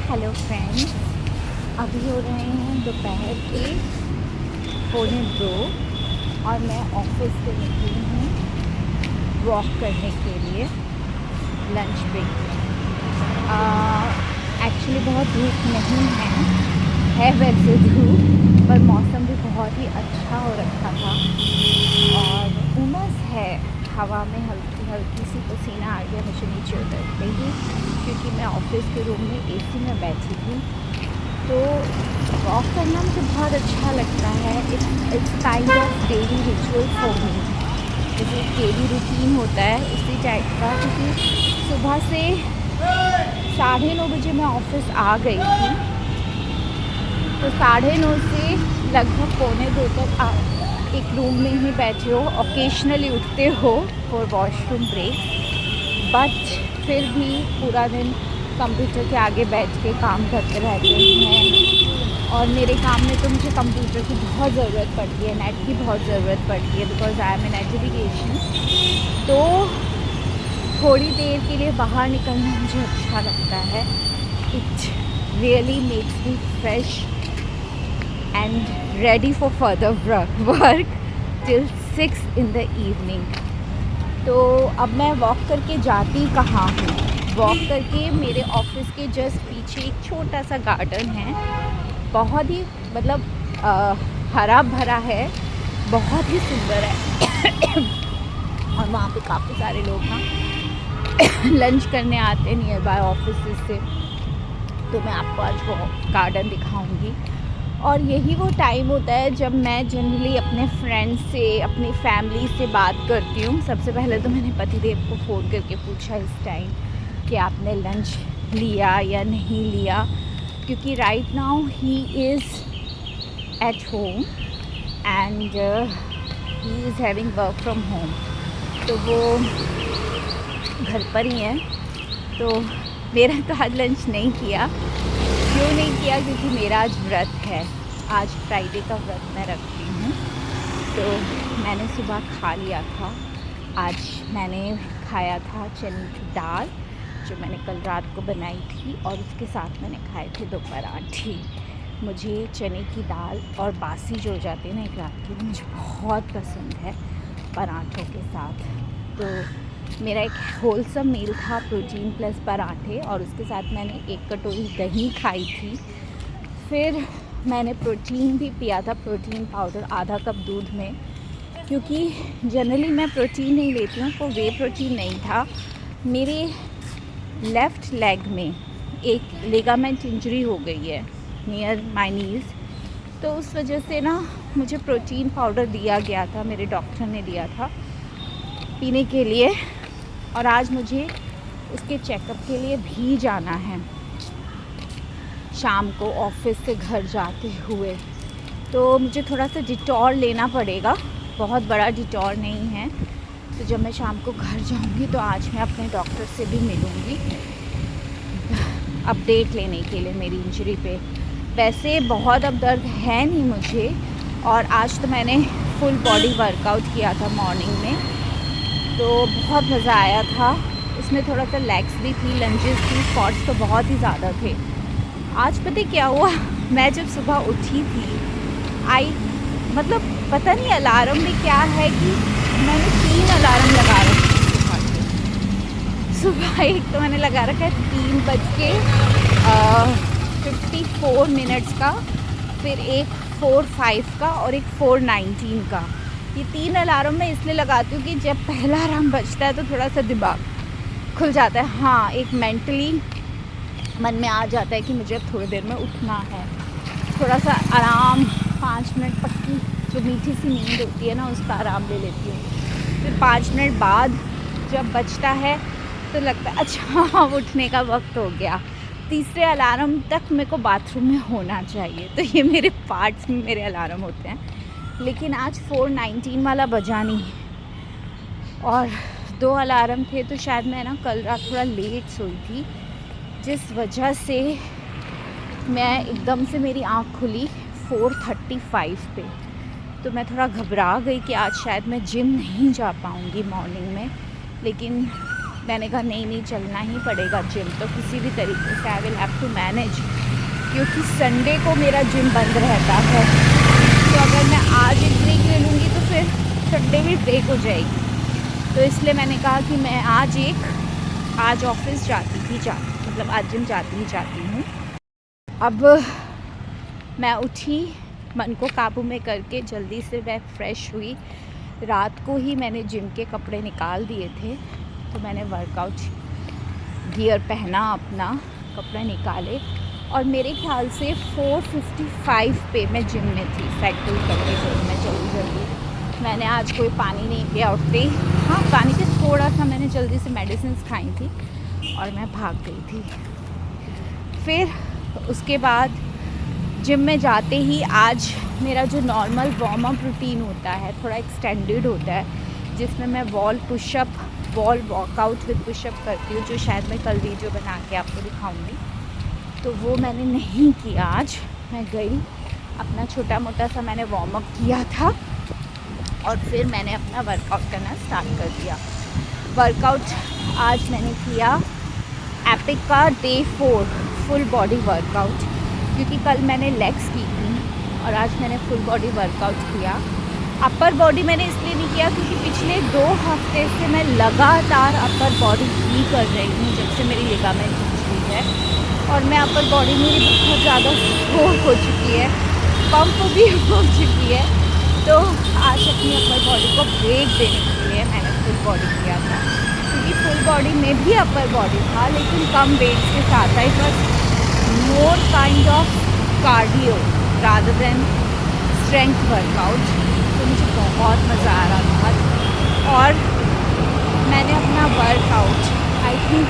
Hello friends, अभी हो रहे हैं दोपहर के 1:45 और मैं ऑफिस से निकली हूँ वॉक करने के लिए लंच ब्रेक में। एक्चुअली बहुत धूप नहीं है वैसे धूप, पर मौसम भी बहुत ही अच्छा हो रखा था और उमस है हवा में, हल्की हल्की सी पसीना आ गया मुझे नीचे उतरते ही, क्योंकि मैं ऑफिस के रूम में एसी में बैठी थी। तो वॉक करना मुझे बहुत अच्छा लगता है। It's kind of daily ritual for me, जैसे डेली रूटीन होता है उसी टाइप का। क्योंकि सुबह से 9:30 बजे मैं ऑफिस आ गई थी, तो 9:30 से लगभग 1:45 तक एक रूम में ही बैठे हो, ओकेजनली उठते हो फॉर वॉशरूम ब्रेक, बट फिर भी पूरा दिन कंप्यूटर के आगे बैठ के काम करते रहते हैं। और मेरे काम में तो मुझे कंप्यूटर की बहुत ज़रूरत पड़ती है, नेट की बहुत ज़रूरत पड़ती है, because I am in education. तो थोड़ी देर के लिए बाहर निकलना मुझे अच्छा लगता है। It really makes me fresh and ready for further work till 6 in the evening। तो अब मैं वॉक करके जाती कहाँ हूँ, वॉक करके मेरे ऑफिस के जस्ट पीछे एक छोटा सा गार्डन है, बहुत ही मतलब हरा भरा है, बहुत ही सुंदर है। और वहाँ पे काफ़ी सारे लोग ना लंच करने आते हैं नियर बाय ऑफिस से। तो मैं आपको आज वो गार्डन दिखाऊंगी। और यही वो टाइम होता है जब मैं जनरली अपने फ्रेंड्स से, अपनी फैमिली से बात करती हूँ। सबसे पहले तो मैंने पतिदेव को फ़ोन करके पूछा इस टाइम कि आपने लंच लिया या नहीं लिया, क्योंकि right now he is at home and he is having work from home. तो वो घर पर ही है। तो मेरा तो आज लंच नहीं किया। क्यों नहीं किया? क्योंकि मेरा आज व्रत है, आज फ्राइडे का व्रत मैं रखती हूँ। तो मैंने सुबह खा लिया था। आज मैंने खाया था चने की दाल जो मैंने कल रात को बनाई थी, और उसके साथ मैंने खाए थे 2 पराठे। मुझे चने की दाल और बासी जो हो जाती है ना एक रात की, वो मुझे बहुत पसंद है पराठों के साथ। तो मेरा एक होलसम मील था, प्रोटीन प्लस पराठे, और उसके साथ मैंने 1 कटोरी दही खाई थी। फिर मैंने प्रोटीन भी पिया था, प्रोटीन पाउडर आधा कप दूध में, क्योंकि जनरली मैं प्रोटीन नहीं लेती हूँ। तो वे प्रोटीन नहीं था। मेरे लेफ़्ट लेग में एक लिगामेंट इंजरी हो गई है नियर माय नीज़, तो उस वजह से ना मुझे प्रोटीन पाउडर दिया गया था, मेरे डॉक्टर ने दिया था पीने के लिए। और आज मुझे उसके चेकअप के लिए भी जाना है शाम को ऑफिस से घर जाते हुए। तो मुझे थोड़ा सा डिटॉर लेना पड़ेगा, बहुत बड़ा डिटॉर नहीं है। तो जब मैं शाम को घर जाऊंगी तो आज मैं अपने डॉक्टर से भी मिलूंगी अपडेट लेने के लिए मेरी इंजरी पे। वैसे बहुत अब दर्द है नहीं मुझे, और आज तो मैंने फुल बॉडी वर्कआउट किया था मॉर्निंग में, तो बहुत मज़ा आया था। उसमें थोड़ा सा लेग्स भी थी, लंजेस थी, स्क्वाट्स तो बहुत ही ज़्यादा थे। आज पता क्या हुआ, मैं जब सुबह उठी थी मतलब पता नहीं अलार्म में क्या है कि मैंने 3 अलार्म लगा रखे सुबह। एक तो मैंने लगा रखा है 3:54 का, फिर एक 4:05 का और एक 4:19 का। ये 3 अलार्म मैं इसलिए लगाती हूँ कि जब पहला अलार्म बजता है तो थोड़ा सा दिमाग खुल जाता है। हाँ, एक मेंटली मन में आ जाता है कि मुझे अब थोड़ी देर में उठना है, थोड़ा सा आराम, 5 मिनट पक्की जो मीठी सी नींद होती है ना उसका आराम ले लेती हूँ। फिर 5 मिनट बाद जब बजता है तो लगता है अच्छा उठने का वक्त हो गया। तीसरे अलार्म तक मेरे को बाथरूम में होना चाहिए। तो ये मेरे पार्ट्स में मेरे अलार्म होते हैं, लेकिन आज 4:19 वाला बजा नहीं। और 2 अलार्म थे, तो शायद मैं ना कल रात थोड़ा लेट सोई थी, जिस वजह से मैं एकदम से मेरी आँख खुली 4:35 पे। तो मैं थोड़ा घबरा गई कि आज शायद मैं जिम नहीं जा पाऊँगी मॉर्निंग में, लेकिन मैंने कहा नहीं चलना ही पड़ेगा जिम, तो किसी भी तरीके से I will have to manage, क्योंकि संडे को मेरा जिम बंद रहता है। तो अगर मैं आज एक ब्रेक ले लूँगी तो फिर संडे भी ब्रेक हो जाएगी। तो इसलिए मैंने कहा कि मैं आज ऑफिस जाती मतलब आज जिम जाती हूँ। अब मैं उठी, मन को काबू में करके जल्दी से मैं फ्रेश हुई। रात को ही मैंने जिम के कपड़े निकाल दिए थे, तो मैंने वर्कआउट गियर पहना, अपना कपड़े निकाले, और मेरे ख्याल से 4:55 पे मैं जिम में थी साइकिल करके। फिर मैं जल्दी मैंने आज कोई पानी नहीं पिया उठते, हाँ पानी पे थोड़ा सा मैंने जल्दी से मेडिसिन खाई थी और मैं भाग गई थी। फिर उसके बाद जिम में जाते ही आज मेरा जो नॉर्मल वार्म अप रूटीन होता है थोड़ा एक्सटेंडेड होता है, जिसमें मैं वॉल वर्कआउट विद पुशअप करती हूँ, जो शायद मैं कल वीडियो बना के आपको दिखाऊंगी। तो वो मैंने नहीं किया आज। मैं गई, अपना छोटा मोटा सा मैंने वार्म अप किया था और फिर मैंने अपना वर्कआउट करना स्टार्ट कर दिया। वर्कआउट आज मैंने किया एपिक का डे 4 फुल बॉडी वर्कआउट, क्योंकि कल मैंने लेग्स की थी और आज मैंने फुल बॉडी वर्कआउट किया। अपर बॉडी मैंने इसलिए नहीं किया क्योंकि पिछले 2 हफ्ते से मैं लगातार अपर बॉडी ही कर रही हूँ, जब से मेरी लिगामेंट टूटी है, और मैं अपर बॉडी मेरी बहुत ज़्यादा स्ट्रोक हो चुकी है, पंप भी हो चुकी है। तो आज अपनी अपर बॉडी को ब्रेक देने के लिए मैंने फुल बॉडी किया था, क्योंकि फुल बॉडी में भी अपर बॉडी था लेकिन कम वेट्स के साथ था। It was more kind of cardio rather than strength workout. तो मुझे बहुत मज़ा आ रहा था और मैंने अपना वर्कआउट आई थिंक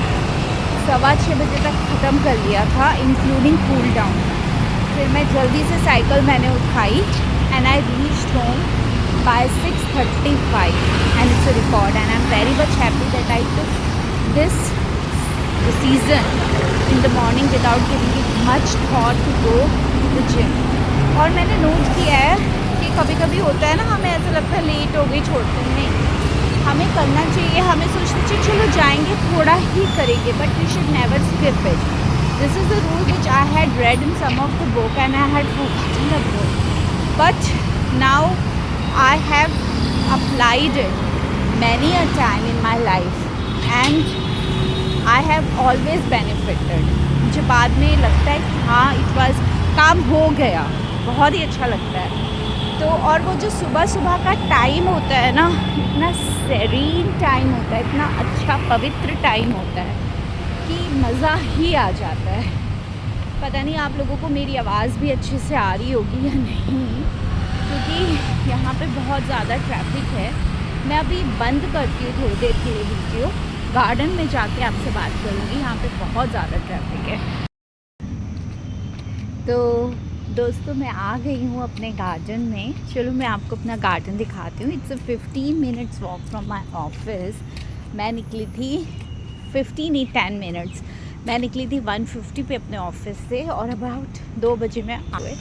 6:15 बजे तक ख़त्म कर लिया था, इंक्लूडिंग कूल डाउन। फिर मैं जल्दी से साइकिल मैंने उठाई and I reached home by 6:35 and it's a record, and I'm very much happy that I took this season in the morning without giving it much thought to go to the gym. और मैंने note किया है कि कभी कभी होता है ना, हमें ऐसा लगता है लेट हो गई छोड़ते नहीं, हमें करना चाहिए, हमें सोचना चाहिए चलो जाएंगे थोड़ा ही करेंगे, but we should never skip it. This is the rule which I had read in some of the book and I had forgotten the book. But now I have applied it many a time in my life and I have always benefited. मुझे बाद में लगता है कि हाँ it was काम हो गया, बहुत ही अच्छा लगता है। तो और वो जो सुबह सुबह का टाइम होता है ना, इतना सेरीन टाइम होता है, इतना अच्छा पवित्र टाइम होता है कि मज़ा ही आ जाता है। पता नहीं आप लोगों को मेरी आवाज़ भी अच्छे से आ रही होगी या नहीं, क्योंकि यहाँ पे बहुत ज़्यादा ट्रैफिक है। मैं अभी बंद करती हूँ थोड़ी देर के लिए वीडियो, गार्डन में जाके आपसे बात करूँगी, यहाँ पे बहुत ज़्यादा ट्रैफिक है। तो दोस्तों मैं आ गई हूँ अपने गार्डन में। चलो मैं आपको अपना गार्डन दिखाती हूँ। It's a 15 minutes walk from my office. मैं निकली थी 10 मिनट्स। मैं निकली थी 1:50 पे अपने ऑफिस से और अबाउट 2 बजे मैं आ गए।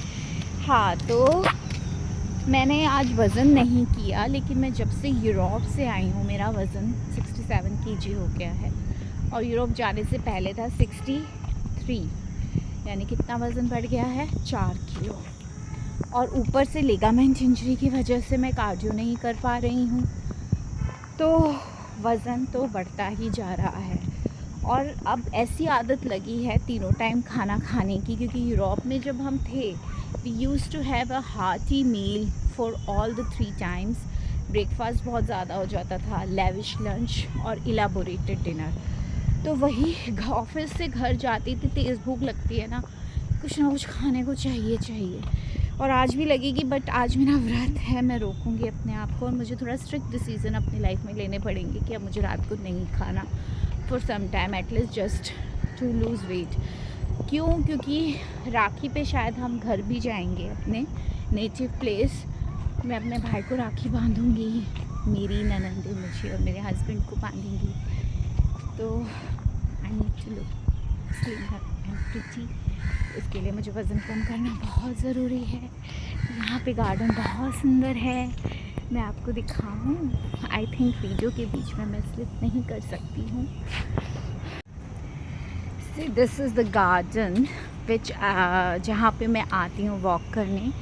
हाँ, तो मैंने आज वज़न नहीं किया, लेकिन मैं जब से यूरोप से आई हूँ मेरा वज़न 67 kg हो गया है और यूरोप जाने से पहले था 63, यानी कितना वज़न बढ़ गया है, 4 किलो। और ऊपर से लिगामेंट इंजरी की वजह से मैं कार्डियो नहीं कर पा रही हूँ, तो वज़न तो बढ़ता ही जा रहा है। और अब ऐसी आदत लगी है तीनों टाइम खाना खाने की, क्योंकि यूरोप में जब हम थे we use to have a hearty meal for all the 3 times. Breakfast बहुत ज़्यादा हो जाता था, लेविश लंच और इलाबोरेटेड डिनर। तो वही ऑफिस से घर जाती थी, तेज़ भूख लगती है ना, कुछ ना कुछ खाने को चाहिए। और आज भी लगेगी, बट आज मेरा व्रत है, मैं रोकूंगी अपने आप को और मुझे थोड़ा स्ट्रिक्ट डिसीज़न अपनी लाइफ में लेने पड़ेंगे कि अब मुझे रात को नहीं खाना for some time at least, just to lose weight. क्यों? क्योंकि राखी पे शायद हम घर भी जाएंगे अपने नेटिव प्लेस। मैं अपने भाई को राखी बांधूंगी, मेरी ननंदे मुझे और मेरे हस्बैंड को बांधेंगी। तो I need to look slim and pretty. इसके लिए मुझे वज़न कम करना बहुत ज़रूरी है। यहाँ पे गार्डन बहुत सुंदर है, मैं आपको दिखाऊं। आई थिंक वीडियो के बीच में मैं स्लिप नहीं कर सकती हूँ। See this is the garden विच जहाँ पे मैं आती हूँ वॉक करने।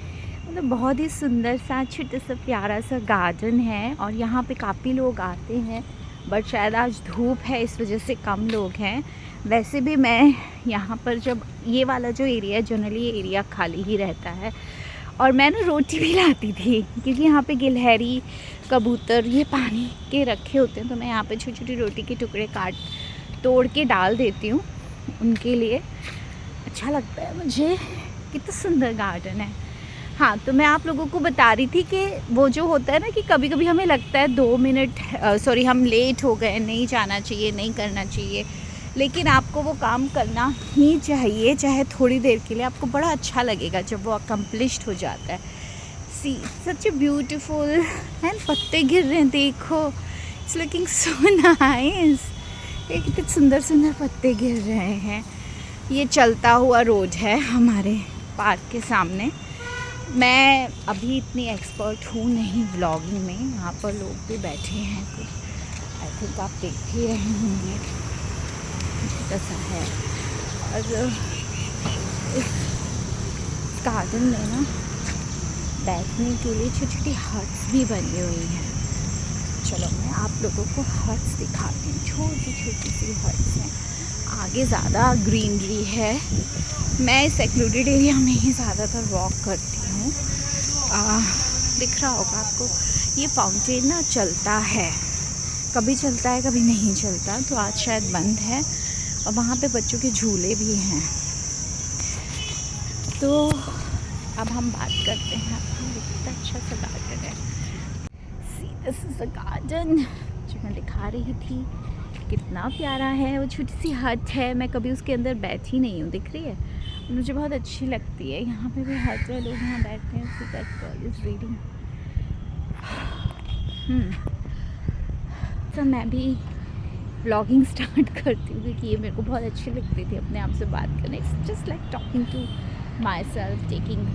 मतलब बहुत ही सुंदर सा छोटा सा प्यारा सा गार्डन है और यहाँ पे काफ़ी लोग आते हैं, बट शायद आज धूप है इस वजह से कम लोग हैं। वैसे भी मैं यहाँ पर जब ये वाला जो एरिया है, जनरली ये एरिया खाली ही रहता है। और मैं ना रोटी भी लाती थी क्योंकि यहाँ पे गिलहरी कबूतर ये पानी के रखे होते हैं, तो मैं यहाँ पे छोटी छोटी रोटी के टुकड़े तोड़ के डाल देती हूँ उनके लिए। अच्छा लगता है मुझे। कितना सुंदर गार्डन है। हाँ, तो मैं आप लोगों को बता रही थी कि वो जो होता है ना कि कभी कभी हमें लगता है 2 मिनट हम लेट हो गए, नहीं जाना चाहिए, नहीं करना चाहिए, लेकिन आपको वो काम करना ही चाहिए, चाहे थोड़ी देर के लिए। आपको बड़ा अच्छा लगेगा जब वो अकम्प्लिश्ड हो जाता है। सी सच ए ब्यूटीफुल एंड पत्ते गिर रहे हैं, देखो, इट्स लुकिंग सो नाइस। कितने सुंदर सुंदर पत्ते गिर रहे हैं। ये चलता हुआ रोड है हमारे पार्क के सामने। मैं अभी इतनी एक्सपर्ट हूँ नहीं व्लॉगिंग में। यहाँ पर लोग भी बैठे हैं कुछ, आई थिंक आप देख ही रहे होंगे, छोटा सा है। और इस गार्डन में ना बैठने के लिए छोटी छोटी हट्स भी बनी हुई हैं। चलो मैं आप लोगों को हट्स दिखाती हूँ। छोटी छोटी सी हट्स हैं, आगे ज़्यादा ग्रीनरी है। मैं इस सेक्लूडेड एरिया में ही ज़्यादातर वॉक करती हूँ। दिख रहा होगा आपको, ये फाउंटेन ना चलता है, कभी चलता है कभी नहीं चलता, तो आज शायद बंद है। और वहाँ पे बच्चों के झूले भी हैं। तो अब हम बात करते हैं। कितना अच्छा सा गार्डन है। See this is a garden जो मैं दिखा रही थी। कितना प्यारा है। वो छोटी सी हट है, मैं कभी उसके अंदर बैठी नहीं हूँ, दिख रही है, मुझे बहुत अच्छी लगती है। यहाँ पे भी हट है, लोग यहाँ बैठते हैं। See that girl is reading. तो मैं भी ब्लॉगिंग स्टार्ट करती हूँ क्योंकि ये मेरे को बहुत अच्छी लगती थी अपने आप से बात करने। It's just like talking to my self, taking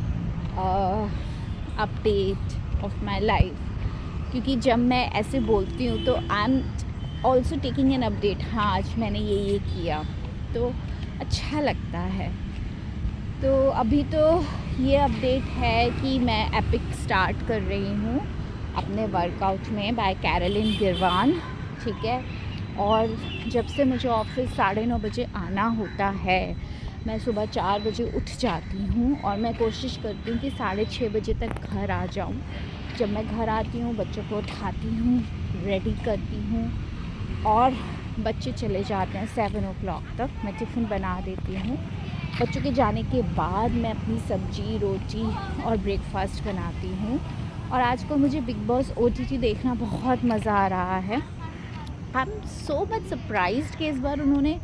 update of my life. क्योंकि जब मैं ऐसे बोलती हूँ तो I am also taking an update. हाँ, आज मैंने ये किया, तो अच्छा लगता है। तो अभी तो ये अपडेट है कि मैं एपिक स्टार्ट कर रही हूँ अपने वर्कआउट में बाय कैरोलिन गिरवान, ठीक है। और जब से मुझे ऑफिस 9:30 बजे आना होता है, मैं सुबह 4 बजे उठ जाती हूँ और मैं कोशिश करती हूँ कि 6:30 बजे तक घर आ जाऊँ। जब मैं घर आती हूँ, बच्चों को उठाती हूँ, रेडी करती हूँ और बच्चे चले जाते हैं 7 o'clock तक। मैं टिफ़िन बना देती हूँ। बच्चों के जाने के बाद मैं अपनी सब्ज़ी, रोटी और ब्रेकफास्ट बनाती हूँ। और आजकल मुझे बिग बॉस OTT देखना बहुत मज़ा आ रहा है। I am so much surprised कि इस बार उन्होंने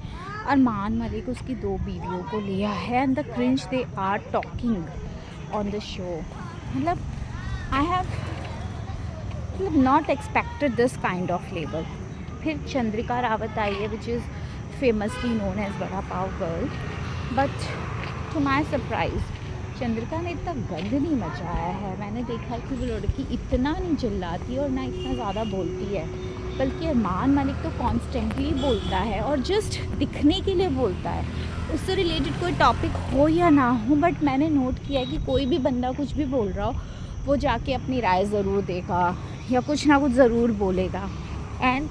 अरमान मलिक उसकी 2 बीवियों को लिया है and the cringe they are talking on the show. मतलब I have not expected this kind of level. फिर चंद्रिका रावत आई है which is famously known as vada pav girl, but to my surprise Chandrika ने इतना गंद नहीं मचाया है। मैंने देखा कि वो लड़की इतना नहीं चिल्लाती और ना इतना ज़्यादा बोलती है, बल्कि अरमान मलिक तो कॉन्स्टेंटली बोलता है और जस्ट दिखने के लिए बोलता है। उससे रिलेटेड कोई टॉपिक हो या ना हो, बट मैंने नोट किया है कि कोई भी बंदा कुछ भी बोल रहा हो, वो जाके अपनी राय ज़रूर देगा या कुछ ना कुछ ज़रूर बोलेगा। And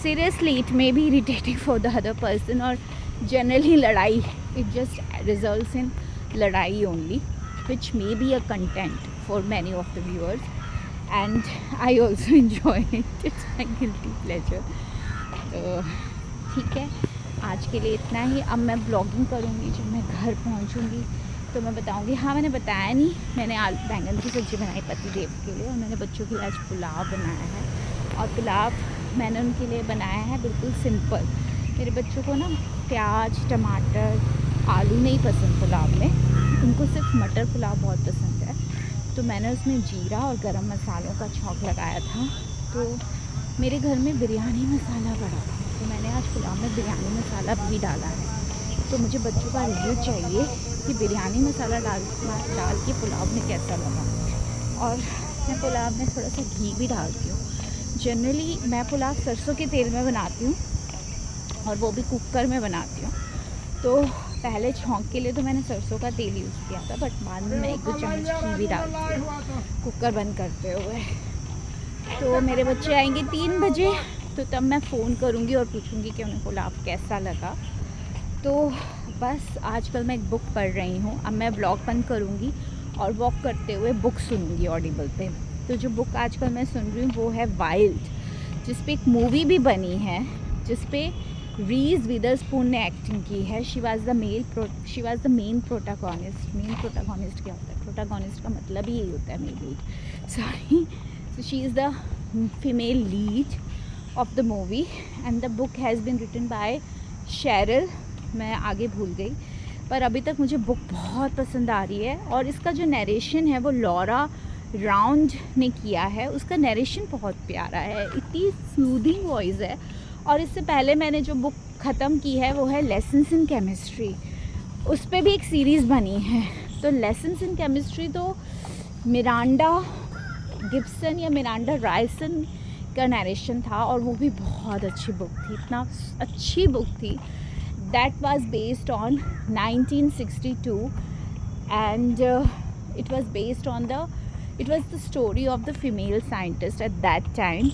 seriously it may be irritating for the other person, और जनरली लड़ाई, इट जस्ट रिजल्ट्स इन लड़ाई only, which may be a content for many of the viewers and I also enjoy it. It's my guilty pleasure. तो ठीक है, आज के लिए इतना ही। अब मैं ब्लॉगिंग करूँगी, जब मैं घर पहुँचूँगी तो मैं बताऊँगी। हाँ, मैंने बताया नहीं, मैंने आलू बैंगन की सब्ज़ी बनाई पति देव के लिए, और मैंने बच्चों के लिए आज पुलाव बनाया है। और पुलाव मैंने उनके लिए बनाया है बिल्कुल सिंपल। मेरे बच्चों को ना प्याज, टमाटर, आलू नहीं पसंद पुलाव में, उनको सिर्फ मटर पुलाव बहुत पसंद है। तो मैंने उसमें जीरा और गरम मसालों का छौंक लगाया था। तो मेरे घर में बिरयानी मसाला पड़ा था, तो मैंने आज पुलाव में बिरयानी मसाला भी डाला है। तो मुझे बच्चों का रिव्यू चाहिए कि बिरयानी मसाला डाल के पुलाव में कैसा लगा। और अपने पुलाव में थोड़ा सा घी भी डालती हूँ। जनरली मैं पुलाव सरसों के तेल में बनाती हूँ और वो भी कुकर में बनाती हूँ। तो पहले छौंक के लिए तो मैंने सरसों का तेल यूज़ किया था, बट बाद में मैं 1-2 चम्मच घी भी डालती हूँ कुकर बंद करते हुए। तो मेरे बच्चे आएंगे 3 बजे, तो तब मैं फ़ोन करूँगी और पूछूँगी कि उन्हें पुलाव कैसा लगा। तो बस आजकल मैं एक बुक पढ़ रही हूँ। अब मैं व्लॉग बंद करूँगी और वॉक करते हुए बुक सुनूँगी ऑडिबल पे। तो जो बुक आजकल मैं सुन रही हूँ वो है वाइल्ड, जिस पे एक मूवी भी बनी है, जिस पे रीज़ विदरस्पून ने एक्टिंग की है। She was the main protagonist. Main protagonist क्या होता है? प्रोटागोनिस्ट का मतलब ही यही होता है, main lead, sorry. So she is the female lead of the movie and the book has been written by Cheryl, मैं आगे भूल गई, पर अभी तक मुझे बुक बहुत पसंद आ रही है। और इसका जो नरेशन है वो लॉरा राउंड ने किया है। उसका नरेशन बहुत प्यारा है, इतनी सूदिंग वॉइस है। और इससे पहले मैंने जो बुक ख़त्म की है वो है लेसन्स इन केमिस्ट्री। उस पर भी एक सीरीज़ बनी है। तो लेसन्स इन केमिस्ट्री तो मिरांडा गिब्सन या मिरांडा रायसन का नरेशन था, और वो भी बहुत अच्छी बुक थी, इतना अच्छी बुक थी। That was based on 1962 and it was the story of the female scientist at that time,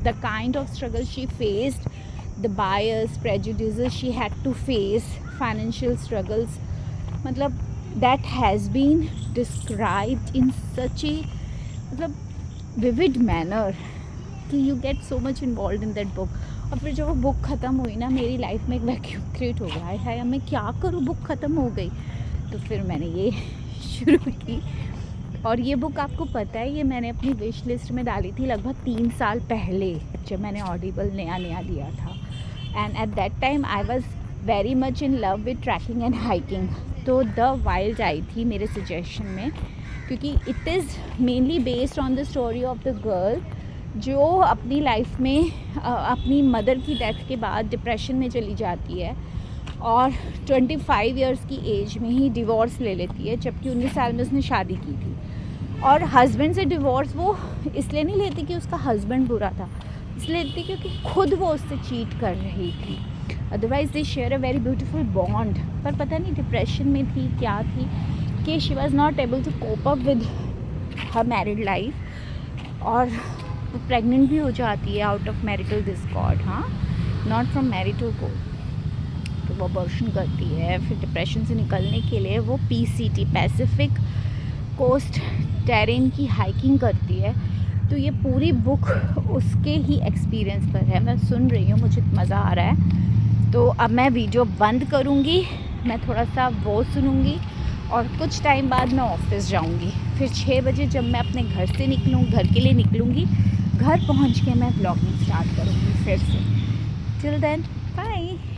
the kind of struggle she faced, the bias, prejudices she had to face, financial struggles, मतलब that has been described in such a मतलब vivid manner कि you get so much involved in that book. और फिर जब वो book ख़त्म हुई ना, मेरी लाइफ में एक वैक्यूम क्रिएट हो गया है, अब मैं क्या करूँ, बुक ख़त्म हो गई। तो फिर मैंने ये शुरू की। और ये बुक आपको पता है, ये मैंने अपनी विश लिस्ट में डाली थी लगभग 3 साल पहले, जब मैंने ऑडिबल नया लिया था। And at that time I was very much in love with trekking and hiking. तो द वाइल्ड आई थी मेरे सजेशन में, क्योंकि it is mainly based on the story of the girl जो अपनी लाइफ में अपनी मदर की डेथ के बाद डिप्रेशन में चली जाती है और 25 इयर्स की एज में ही डिवोर्स ले लेती है, जबकि 19 साल में उसने शादी की थी। और हस्बैंड से डिवोर्स वो इसलिए नहीं लेती कि उसका हस्बैंड बुरा था, इसलिए लेती क्योंकि खुद वो उससे चीट कर रही थी। Otherwise they share a very beautiful bond. पर पता नहीं डिप्रेशन में थी क्या थी कि she was not able to cope up with her married life, और वो प्रेग्नेंट भी हो जाती है आउट ऑफ मैरिटल डिस्कॉर्ड, हाँ, नॉट फ्रॉम मैरिटल कोड। तो वो अबॉर्शन करती है। फिर डिप्रेशन से निकलने के लिए वो PCT, पैसिफिक कोस्ट टेरेन की हाइकिंग करती है। तो ये पूरी बुक उसके ही एक्सपीरियंस पर है। मैं सुन रही हूँ, मुझे मज़ा आ रहा है। तो अब मैं वीडियो बंद करूँगी, मैं थोड़ा सा वो सुनूँगी और कुछ टाइम बाद मैं ऑफिस जाऊँगी। फिर 6 बजे जब मैं अपने घर से घर के लिए निकलूँगी, घर पहुँच के मैं व्लॉगिंग स्टार्ट करूँगी फिर से। Till then bye.